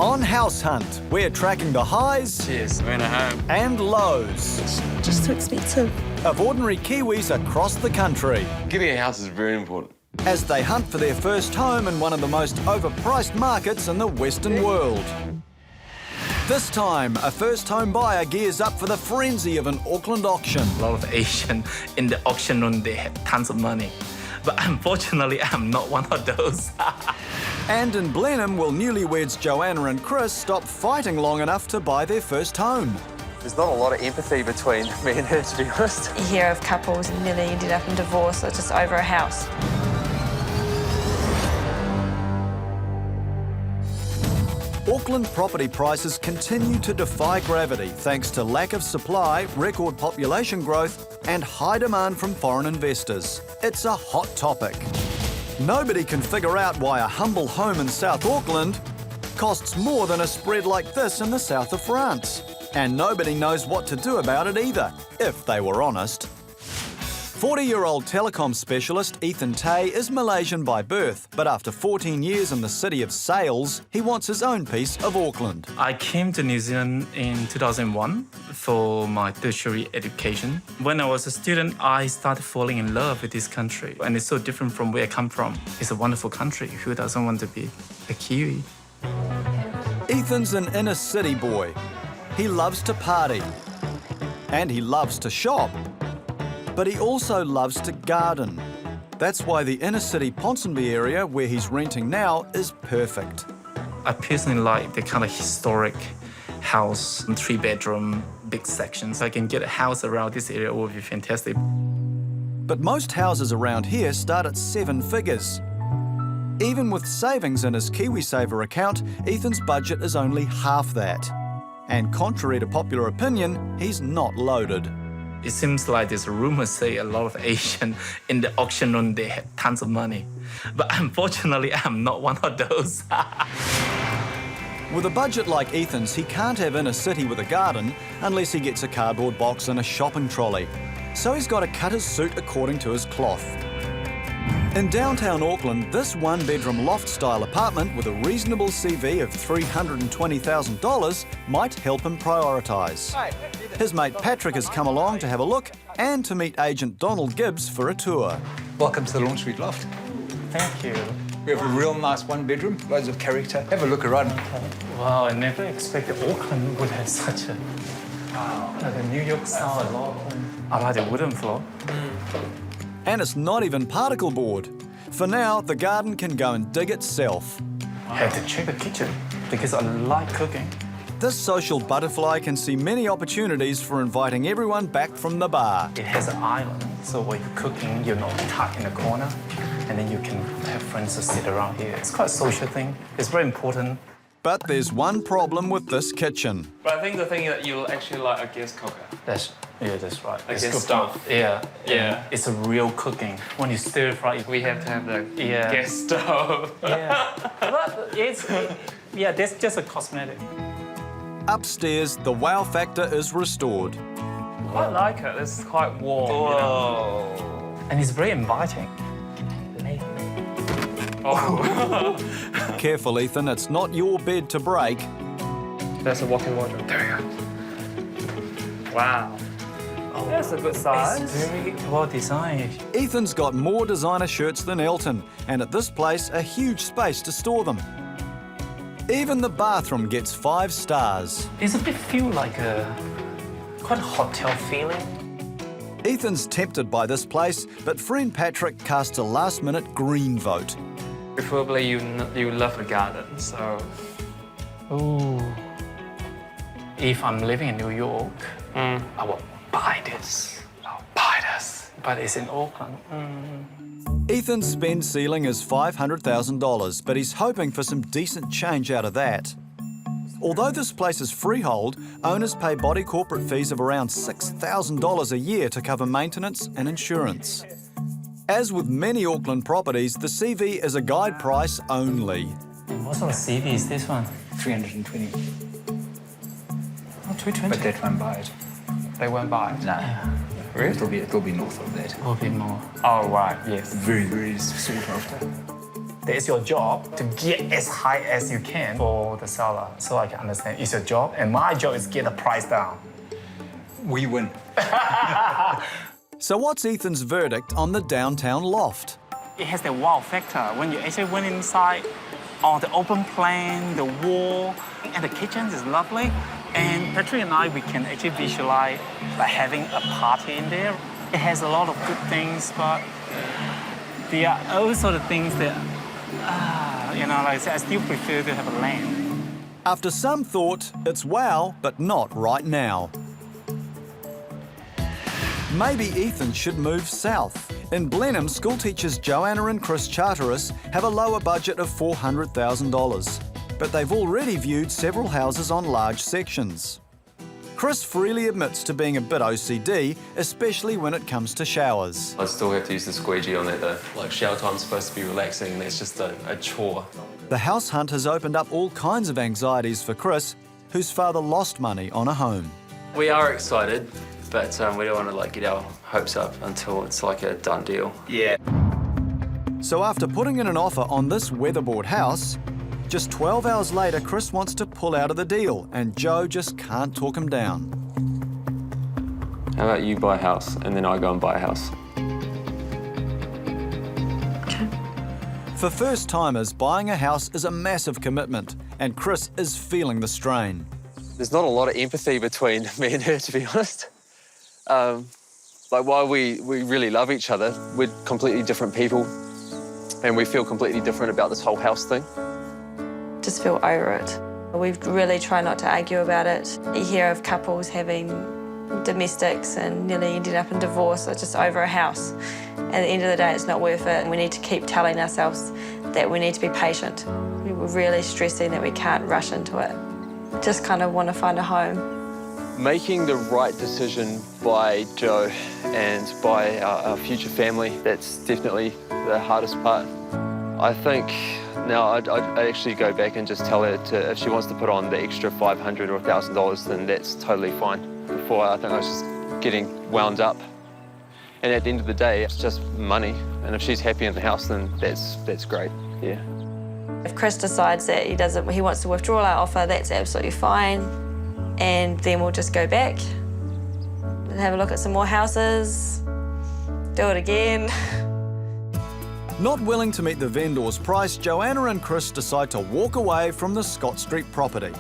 On House Hunt, we're tracking the highs Cheers, we're in a home. and lows It's just too expensive. of ordinary Kiwis across the country Getting a house is very important. as they hunt for their first home in one of the most overpriced markets in the Western world. This time, a first home buyer gears up for the frenzy of an Auckland auction. A lot of Asian in the auction room, they had tons of money. But unfortunately, I'm not one of those. And in Blenheim, will newlyweds Joanna and Chris stop fighting long enough to buy their first home? There's not a lot of empathy between me and her, to be honest. You hear of couples and nearly ended up in divorce or just over a house. Auckland property prices continue to defy gravity thanks to lack of supply, record population growth, and high demand from foreign investors. It's a hot topic. Nobody can figure out why a humble home in South Auckland costs more than a spread like this in the south of France. And nobody knows what to do about it either, if they were honest. 40-year-old telecom specialist Ethan Tay is Malaysian by birth, but after 14 years in the city of sales, he wants his own piece of Auckland. I came to New Zealand in 2001 for my tertiary education. When I was a student, I started falling in love with this country. And it's so different from where I come from. It's a wonderful country. Who doesn't want to be a Kiwi? Ethan's an inner city boy. He loves to party. And he loves to shop. But he also loves to garden. That's why the inner city Ponsonby area, where he's renting now, is perfect. I personally like the kind of historic house, 3-bedroom, big sections. I can get a house around this area, it would be fantastic. But most houses around here start at 7 figures. Even with savings in his KiwiSaver account, Ethan's budget is only half that. And contrary to popular opinion, he's not loaded. It seems like there's rumors say a lot of Asian in the auction room, they had tons of money. But unfortunately, I'm not one of those. With a budget like Ethan's, he can't have inner city with a garden unless he gets a cardboard box and a shopping trolley. So he's got to cut his suit according to his cloth. In downtown Auckland, this one-bedroom loft-style apartment with a reasonable CV of $320,000 might help him prioritise. His mate Patrick has come along to have a look and to meet agent Donald Gibbs for a tour. Welcome to the Launch Suite Loft. Thank you. We have a real nice one-bedroom, loads of character. Have a look around. Wow, I never expected Auckland would have such a, like a New York style lot. I like the wooden floor. And it's not even particle board. For now, the garden can go and dig itself. I had to check the kitchen because I like cooking. This social butterfly can see many opportunities for inviting everyone back from the bar. It has an island, so when you're cooking, you're not tucked in a corner, and then you can have friends to sit around here. It's quite a social thing. It's very important. But there's one problem with this kitchen. But I think the thing that you'll actually like a gas cooker. That's right. A It's gas cooked stove. up. Yeah. Yeah. It's a real cooking. When you stir fry, We have to have the Yeah. gas stove. yeah. But yeah, that's just a cosmetic. Upstairs, the wow factor is restored. I like it. It's quite warm. You know? And it's very inviting. Oh. Careful, Ethan, it's not your bed to break. That's a walk-in wardrobe. There we go. Wow. That's a good size. It's very well designed. Ethan's got more designer shirts than Elton, and at this place, a huge space to store them. Even the bathroom gets 5 stars. It's a bit feel like a quite a hotel feeling. Ethan's tempted by this place, but friend Patrick casts a last-minute green vote. Preferably you love the garden, so... Ooh. If I'm living in New York, I will buy this. I'll buy this. But it's in Auckland. Ethan's spend ceiling is $500,000, but he's hoping for some decent change out of that. Although this place is freehold, owners pay body corporate fees of around $6,000 a year to cover maintenance and insurance. As with many Auckland properties, the CV is a guide price only. What sort of CV is this one? 320. Oh, 220. But they won't buy it. They won't buy it. No. Really? It'll be north of that. Will be more. Oh, right, yes. Very, very sought after. It's your job to get as high as you can for the seller. So I can understand it's your job, and my job is get the price down. We win. So what's Ethan's verdict on the downtown loft? It has the wow factor. When you actually went inside, on the open plan, the wall, and the kitchen is lovely. And Patrick and I, we can actually visualize like having a party in there. It has a lot of good things, but there are also the things that, you know, like I said, I still prefer to have a land. After some thought, it's wow, but not right now. Maybe Ethan should move south. In Blenheim, school teachers Joanna and Chris Charteris have a lower budget of $400,000, but they've already viewed several houses on large sections. Chris freely admits to being a bit OCD, especially when it comes to showers. I still have to use the squeegee on that though. Like shower time's supposed to be relaxing, and that's just a chore. The house hunt has opened up all kinds of anxieties for Chris, whose father lost money on a home. We are excited, but we don't want to like get our hopes up until it's like a done deal. Yeah. So after putting in an offer on this weatherboard house, just 12 hours later, Chris wants to pull out of the deal, and Joe just can't talk him down. How about you buy a house, and then I go and buy a house? For first-timers, buying a house is a massive commitment, and Chris is feeling the strain. There's not a lot of empathy between me and her, to be honest. Like, while we really love each other, we're completely different people, and we feel completely different about this whole house thing. Just feel over it. We really try not to argue about it. You hear of couples having domestics and nearly ended up in divorce or just over a house. At the end of the day, it's not worth it. We need to keep telling ourselves that we need to be patient. We were really stressing that we can't rush into it. Just kind of want to find a home. Making the right decision by Joe and by our future family, that's definitely the hardest part. I think now I'd actually go back and just tell her if she wants to put on the extra $500 or $1,000, then that's totally fine. Before, I think I was just getting wound up. And at the end of the day, it's just money. And if she's happy in the house, then that's great, yeah. If Chris decides that he wants to withdraw our offer, that's absolutely fine. And then we'll just go back and have a look at some more houses, do it again. Not willing to meet the vendor's price, Joanna and Chris decide to walk away from the Scott Street property.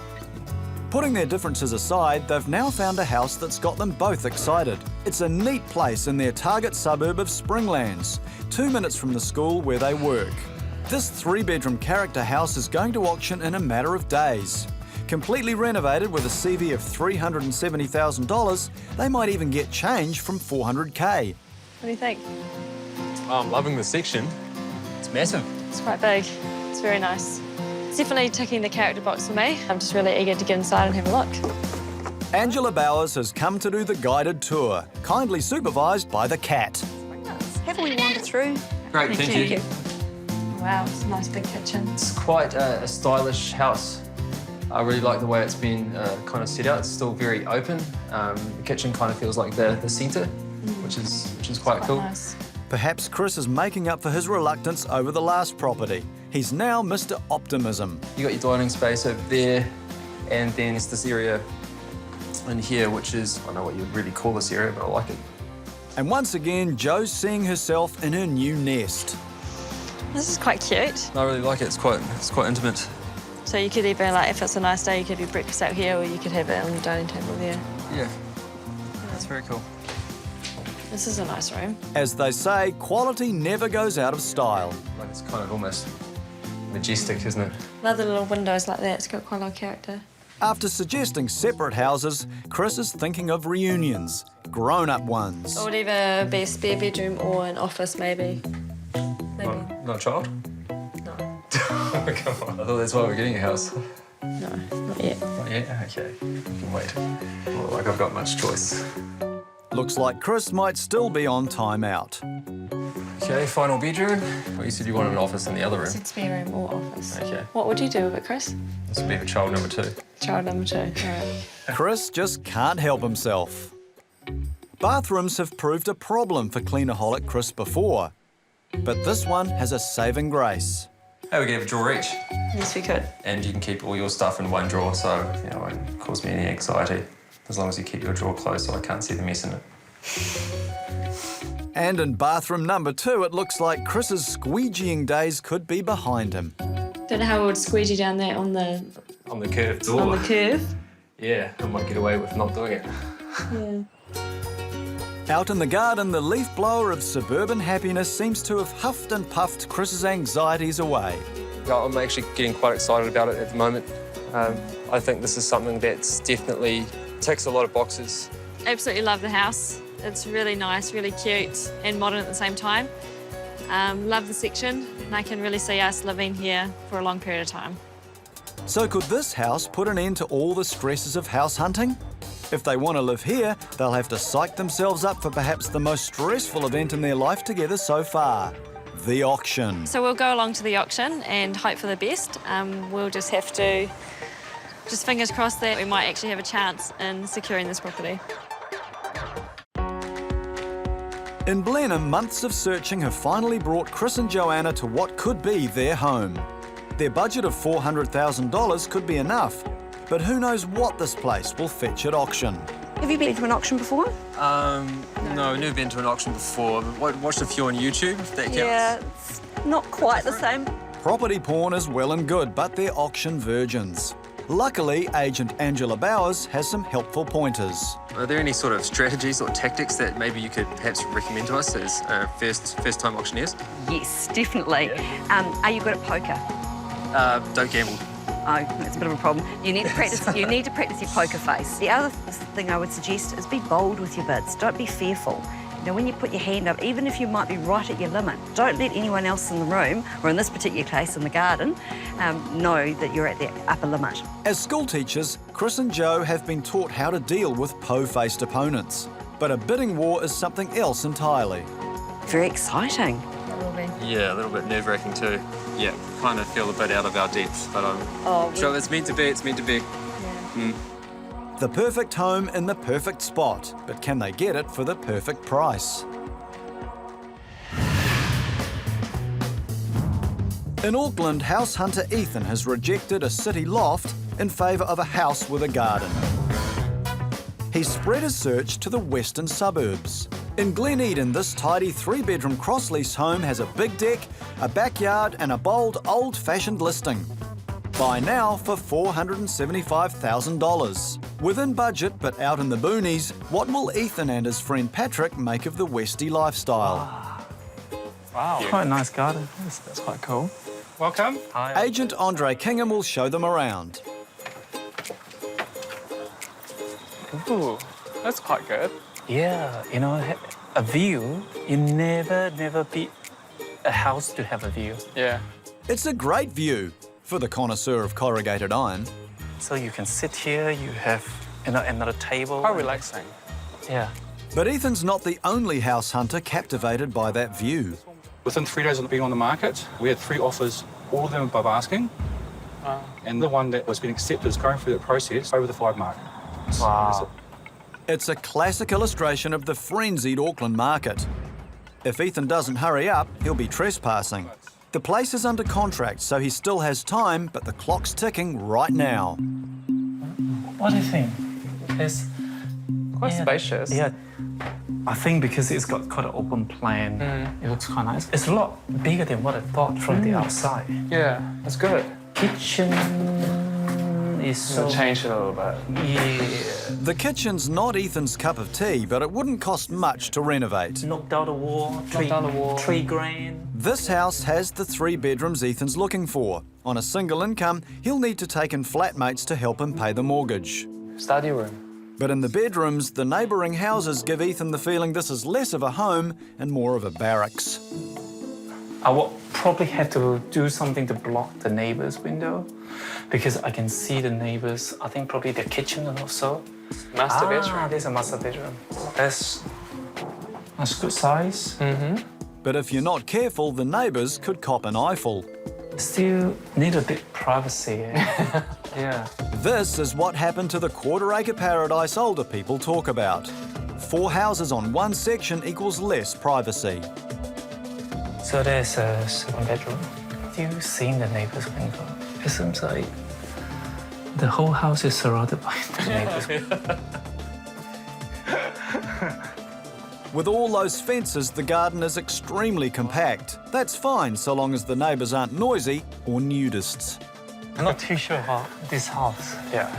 Putting their differences aside, they've now found a house that's got them both excited. It's a neat place in their target suburb of Springlands, 2 minutes from the school where they work. This 3-bedroom character house is going to auction in a matter of days. Completely renovated with a CV of $370,000, they might even get change from $400K. What do you think? Oh, I'm loving the section. It's massive. It's quite big. It's very nice. It's definitely ticking the character box for me. I'm just really eager to get inside and have a look. Angela Bowers has come to do the guided tour, kindly supervised by the cat. Have we wandered through? Great, thank you. Wow, it's a nice big kitchen. It's quite a stylish house. I really like the way it's been kind of set out. It's still very open. The kitchen kind of feels like the centre, which is quite cool. Nice. Perhaps Chris is making up for his reluctance over the last property. He's now Mr. Optimism. You got your dining space over there, and then there's this area in here, which is, I don't know what you'd really call this area, but I like it. And once again, Jo's seeing herself in her new nest. This is quite cute. I really like it. It's quite intimate. So you could even, like, if it's a nice day, you could have your breakfast out here, or you could have it on the dining table there. Yeah, that's very cool. This is a nice room. As they say, quality never goes out of style. Like, it's kind of almost majestic, isn't it? Another little windows like that. It's got quite a lot of character. After suggesting separate houses, Chris is thinking of reunions, grown-up ones. It would either be a spare bedroom or an office, maybe. Maybe. Not a child? No. Come on. I thought that's why we're getting a house. No, not yet. Not yet? Okay. I can wait. Not like I've got much choice. Looks like Chris might still be on timeout. Okay, final bedroom. Well, you said you wanted an office in the other room. I said spare room or office. Okay. What would you do with it, Chris? This would be for child number 2. Child number 2. All right. Chris just can't help himself. Bathrooms have proved a problem for cleanaholic Chris before, but this one has a saving grace. Hey, we can have a drawer each. Yes, we could. And you can keep all your stuff in one drawer, so it won't cause me any anxiety. As long as you keep your drawer closed so I can't see the mess in it. And in bathroom number 2, it looks like Chris's squeegeeing days could be behind him. Don't know how we would squeegee down there on the curved door. on the curve. Yeah, I might get away with not doing it. Yeah. Out in the garden, the leaf blower of suburban happiness seems to have huffed and puffed Chris's anxieties away. I'm actually getting quite excited about it at the moment. I think this is something that's definitely ticks a lot of boxes. Absolutely love the house. It's really nice, really cute and modern at the same time. Love the section, and I can really see us living here for a long period of time. So could this house put an end to all the stresses of house hunting? If they want to live here, they'll have to psych themselves up for perhaps the most stressful event in their life together so far, the auction. So we'll go along to the auction and hope for the best. We'll just have to, fingers crossed that we might actually have a chance in securing this property. In Blenheim, months of searching have finally brought Chris and Joanna to what could be their home. Their budget of $400,000 could be enough, but who knows what this place will fetch at auction. Have you been to an auction before? No, never been to an auction before. But watched a few on YouTube, if that counts. Yeah, it's not quite the same. Property porn is well and good, but they're auction virgins. Luckily, agent Angela Bowers has some helpful pointers. Are there any sort of strategies or tactics that maybe you could perhaps recommend to us as first-time auctioneers? Yes, definitely. Are you good at poker? Don't gamble. Oh, that's a bit of a problem. You need to practice. You need to practice your poker face. The other thing I would suggest is be bold with your bids. Don't be fearful. You know, when you put your hand up, even if you might be right at your limit, don't let anyone else in the room, or in this particular case in the garden, know that you're at the upper limit. As school teachers, Chris and Joe have been taught how to deal with po-faced opponents. But a bidding war is something else entirely. Very exciting. Yeah, a little bit nerve-wracking too. Yeah, kind of feel a bit out of our depth, but I'm sure it's meant to be, it's meant to be. Yeah. The perfect home in the perfect spot, but can they get it for the perfect price? In Auckland, house hunter Ethan has rejected a city loft in favour of a house with a garden. He's spread his search to the western suburbs. In Glen Eden, this tidy 3-bedroom cross-lease home has a big deck, a backyard and a bold, old-fashioned listing. Buy now for $475,000. Within budget, but out in the boonies, what will Ethan and his friend Patrick make of the Westie lifestyle? Wow. Quite a nice garden. That's quite cool. Welcome. Hi. Agent Andre Kingham will show them around. Ooh, that's quite good. Yeah, you know, a view, you never beat a house to have a view. Yeah. It's a great view for the connoisseur of corrugated iron. So you can sit here, you have another table. Quite relaxing. Yeah. But Ethan's not the only house hunter captivated by that view. Within 3 days of being on the market, we had 3 offers, all of them above asking. Wow. And the one that was being accepted is going through the process over the 5 mark. Wow. It's a classic illustration of the frenzied Auckland market. If Ethan doesn't hurry up, he'll be trespassing. The place is under contract, so he still has time, but the clock's ticking right now. What do you think? It's Quite spacious. Yeah. I think because it's got quite an open plan, it looks quite nice. It's a lot bigger than what I thought from the outside. Yeah, that's good. Kitchen is so... Change it a little bit. Yeah. The kitchen's not Ethan's cup of tea, but it wouldn't cost much to renovate. Knocked out the wall. $3 grand. This house has the 3 bedrooms Ethan's looking for. On a single income, he'll need to take in flatmates to help him pay the mortgage. Study room. But in the bedrooms, the neighbouring houses give Ethan the feeling this is less of a home and more of a barracks. I will probably have to do something to block the neighbour's window because I can see the neighbours, I think probably their kitchen and also. Master bedroom. There's a master bedroom. That's good size. But if you're not careful, the neighbours could cop an eyeful. Still need a bit privacy. Eh? Yeah. This is what happened to the quarter-acre paradise older people talk about. 4 houses on one section equals less privacy. So there's a 7 bedroom. you seen the neighbor's window? It seems like the whole house is surrounded by the neighbor's. With all those fences, the garden is extremely compact. That's fine so long as the neighbours aren't noisy or nudists. I'm not too sure about this house. Yeah.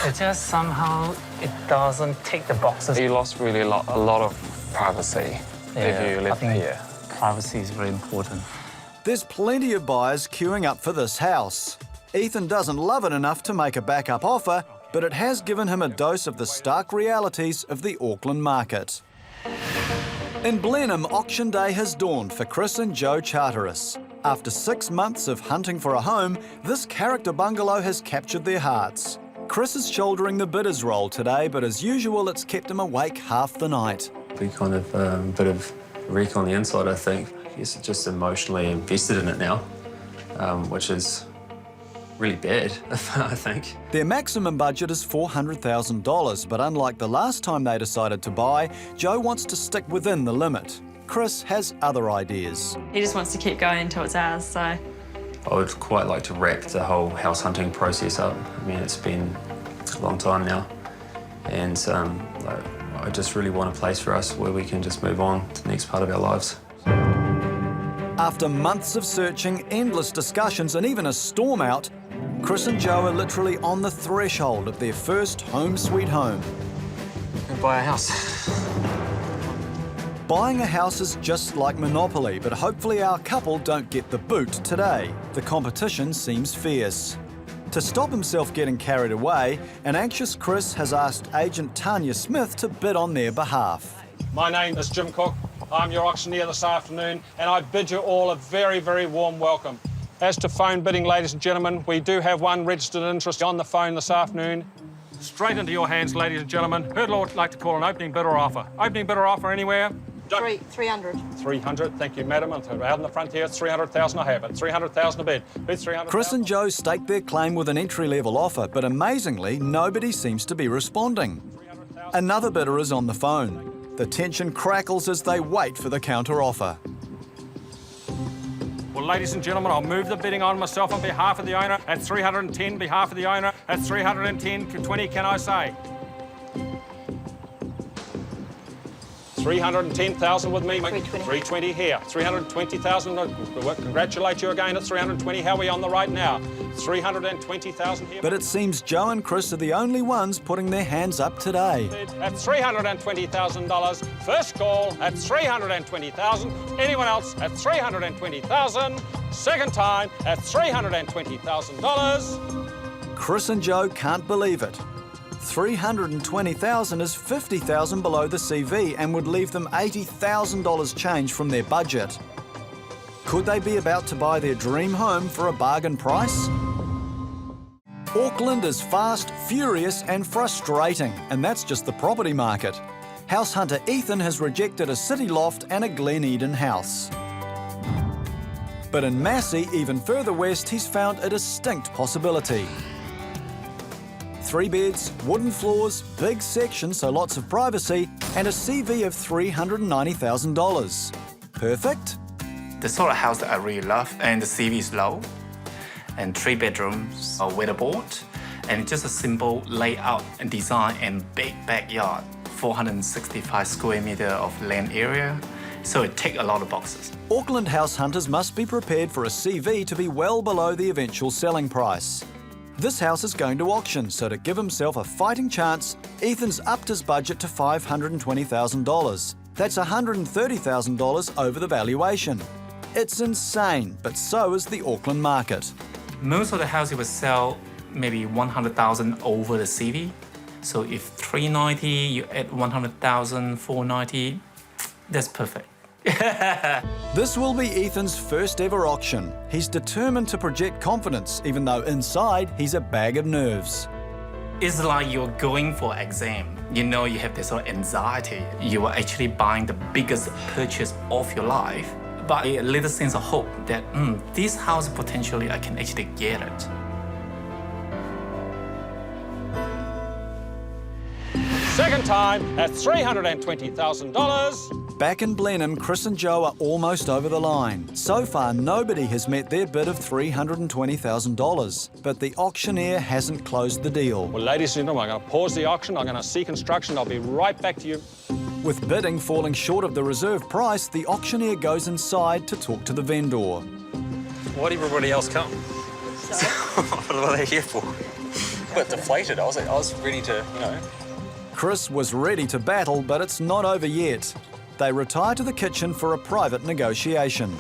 It just somehow, it doesn't tick the boxes. You lost really a lot of privacy if you live here. Privacy is very important. There's plenty of buyers queuing up for this house. Ethan doesn't love it enough to make a backup offer, but it has given him a dose of the stark realities of the Auckland market. In Blenheim, auction day has dawned for Chris and Joe Charteris. After 6 months of hunting for a home, this character bungalow has captured their hearts. Chris is shouldering the bidder's role today, but as usual, it's kept him awake half the night. We kind of a bit of wreck on the inside, I think. I guess just emotionally invested in it now, which is really bad, I think. Their maximum budget is $400,000, but unlike the last time they decided to buy, Joe wants to stick within the limit. Chris has other ideas. He just wants to keep going until it's ours, so. I would quite like to wrap the whole house hunting process up. I mean, it's been a long time now, and I just really want a place for us where we can just move on to the next part of our lives. After months of searching, endless discussions, and even a storm out, Chris and Joe are literally on the threshold of their first home sweet home. Buy a house. Buying a house is just like Monopoly, but hopefully our couple don't get the boot today. The competition seems fierce. To stop himself getting carried away, an anxious Chris has asked agent Tanya Smith to bid on their behalf. My name is Jim Cook. I'm your auctioneer this afternoon, and I bid you all a very, very warm welcome. As to phone bidding, ladies and gentlemen, we do have one registered interest on the phone this afternoon. Straight into your hands, ladies and gentlemen. Who'd like to call an opening bid or offer? Opening bid or offer anywhere? 300. 300, thank you, madam. Out in the front here, 300,000, I have it. 300,000 a bid. Bid 300,000. Chris and Joe stake their claim with an entry-level offer, but amazingly, nobody seems to be responding. Another bidder is on the phone. The tension crackles as they wait for the counter-offer. Well, ladies and gentlemen, I'll move the bidding on myself on behalf of the owner at 310, behalf of the owner at 310, 20, can I say? 310,000 with me. 320 here. 320,000. Congratulate you again at 320. How are we on the right now? 320,000 here. But it seems Joe and Chris are the only ones putting their hands up today. At $320,000. First call at 320,000. Anyone else at 320,000. Second time at $320,000. Chris and Joe can't believe it. $320,000 is $50,000 below the CV and would leave them $80,000 change from their budget. Could they be about to buy their dream home for a bargain price? Auckland is fast, furious and frustrating, and that's just the property market. House hunter Ethan has rejected a city loft and a Glen Eden house. But in Massey, even further west, he's found a distinct possibility. 3 beds, wooden floors, big section, so lots of privacy, and a CV of $390,000. Perfect? The sort of house that I really love, and the CV is low, and 3 bedrooms, a weatherboard, and just a simple layout and design and big backyard. 465 square meter of land area, so it ticks a lot of boxes. Auckland house hunters must be prepared for a CV to be well below the eventual selling price. This house is going to auction, so to give himself a fighting chance, Ethan's upped his budget to $520,000. That's $130,000 over the valuation. It's insane, but so is the Auckland market. Most of the houses will sell maybe 100,000 over the CV. So if 390, you add 100,000, 490, that's perfect. This will be Ethan's first ever auction. He's determined to project confidence, even though inside he's a bag of nerves. It's like you're going for an exam. You know you have this sort of anxiety. You are actually buying the biggest purchase of your life, but a little sense of hope that this house potentially I can actually get it. Second time at $320,000. Back in Blenheim, Chris and Joe are almost over the line. So far, nobody has met their bid of $320,000, but the auctioneer hasn't closed the deal. Well, ladies and gentlemen, I'm going to pause the auction. I'm going to seek instruction. I'll be right back to you. With bidding falling short of the reserve price, the auctioneer goes inside to talk to the vendor. Why'd everybody else come? What are they here for? But deflated. I was ready to, you know. Chris was ready to battle, but it's not over yet. They retire to the kitchen for a private negotiation.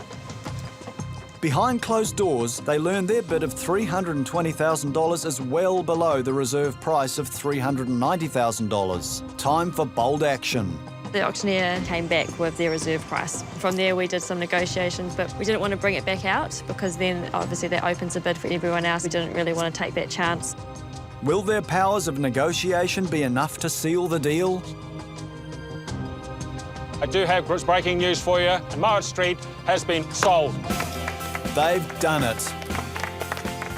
Behind closed doors, they learn their bid of $320,000 is well below the reserve price of $390,000. Time for bold action. The auctioneer came back with their reserve price. From there, we did some negotiations, but we didn't want to bring it back out because then obviously that opens a bid for everyone else. We didn't really want to take that chance. Will their powers of negotiation be enough to seal the deal? I do have breaking news for you. Mowat Street has been sold. They've done it.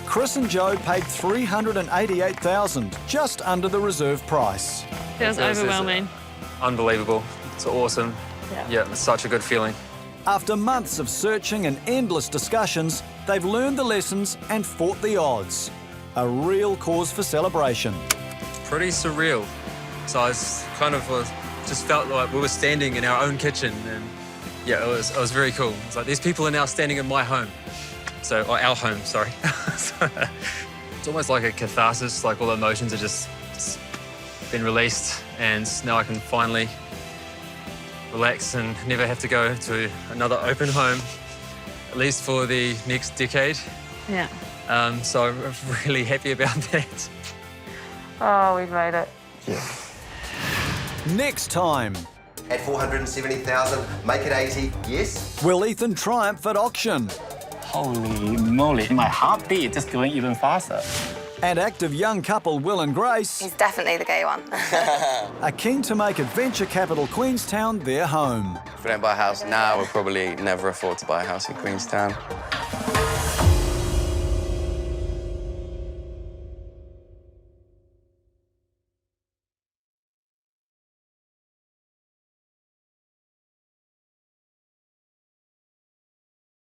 Chris and Joe paid $388,000, just under the reserve price. It was overwhelming. Unbelievable. It's awesome. Yeah, it's such a good feeling. After months of searching and endless discussions, they've learned the lessons and fought the odds. A real cause for celebration. Pretty surreal. So I was just felt like we were standing in our own kitchen, and yeah, it was very cool. It's like these people are now standing in my home. Or our home, sorry. So, it's almost like a catharsis, like all the emotions are just been released, and now I can finally relax and never have to go to another open home, at least for the next decade. Yeah. So I'm really happy about that. Oh, we've made it. Yeah. Next time, At 470,000, make it 80, yes? will Ethan triumph at auction? Holy moly, my heartbeat is just going even faster. And active young couple Will and Grace He's definitely the gay one. are keen to make adventure capital Queenstown their home. If we don't buy a house now, we'll probably never afford to buy a house in Queenstown.